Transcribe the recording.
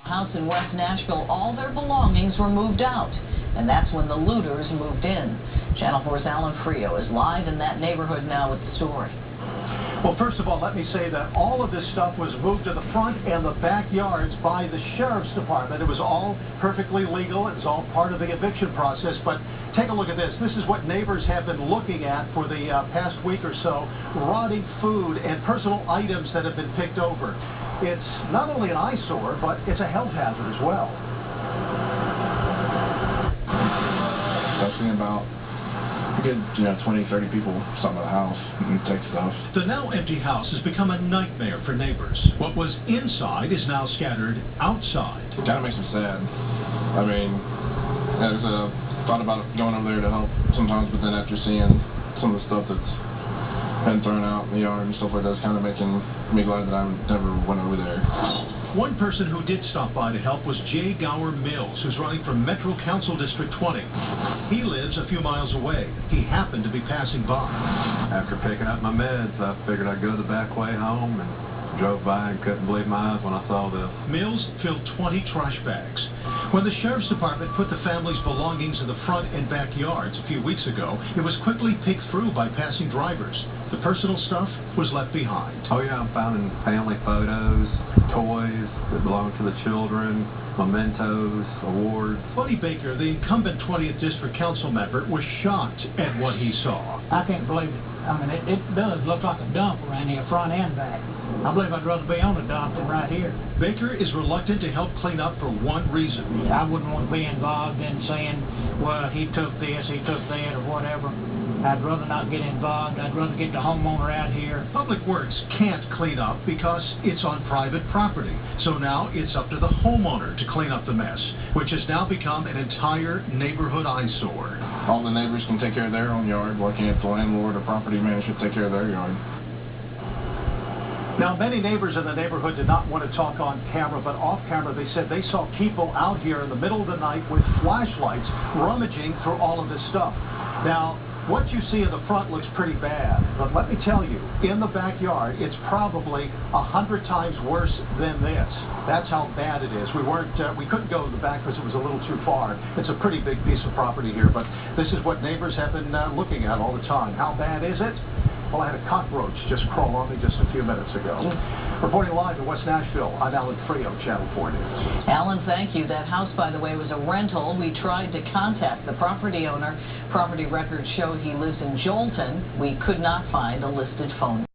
House in West Nashville, all their belongings were moved out, and that's when the looters moved in. Channel 4's Alan Frio is live in that neighborhood now with the story. Well, first of all, let me say that all of this stuff was moved to the front and the backyards by the sheriff's department. It was all perfectly legal. It was all part of the eviction process. But take a look at this. This is what neighbors have been looking at for the past week or so. Rotting food and personal items that have been picked over. It's not only an eyesore, but it's a health hazard as well. I've seen about a good, 20, 30 people something at the house and take stuff. The now empty house has become a nightmare for neighbors. What was inside is now scattered outside. It kind of makes me sad. I mean, I thought about going over there to help sometimes, but then after seeing some of the stuff that's been thrown out in the yard and stuff like that, it's kind of making me glad that I never went over there. One person who did stop by to help was Jay Gower Mills, who's running for Metro Council District 20. He lives a few miles away. He happened to be passing by. After picking up my meds, I figured I'd go the back way home and drove by and couldn't believe my eyes when I saw this. Mills filled 20 trash bags. When the sheriff's department put the family's belongings in the front and backyards a few weeks ago, it was quickly picked through by passing drivers. The personal stuff was left behind. Oh yeah, I'm finding family photos, toys that belong to the children, mementos, awards. Buddy Baker, the incumbent 20th District Council member, was shocked at what he saw. I can't believe it. I mean, it does look like a dump around here, front and back. I believe I'd rather be on a dump than right here. Baker is reluctant to help clean up for one reason. I wouldn't want to be involved in saying, well, he took this, he took that, or whatever. I'd rather not get involved. I'd rather get the homeowner out here. Public Works can't clean up because it's on private property. So now it's up to the homeowner to clean up the mess, which has now become an entire neighborhood eyesore. All the neighbors can take care of their own yard. Why can't the landlord or property manager take care of their yard? Now, many neighbors in the neighborhood did not want to talk on camera, but off camera they said they saw people out here in the middle of the night with flashlights rummaging through all of this stuff. Now, what you see in the front looks pretty bad, but let me tell you, in the backyard, it's probably 100 times worse than this. That's how bad it is. We couldn't go to the back because it was a little too far. It's a pretty big piece of property here, but this is what neighbors have been looking at all the time. How bad is it? Well, I had a cockroach just crawl on me just a few minutes ago. Reporting live in West Nashville, I'm Alan Frio, Channel 4 News. Alan, thank you. That house, by the way, was a rental. We tried to contact the property owner. Property records show he lives in Jolton. We could not find a listed phone.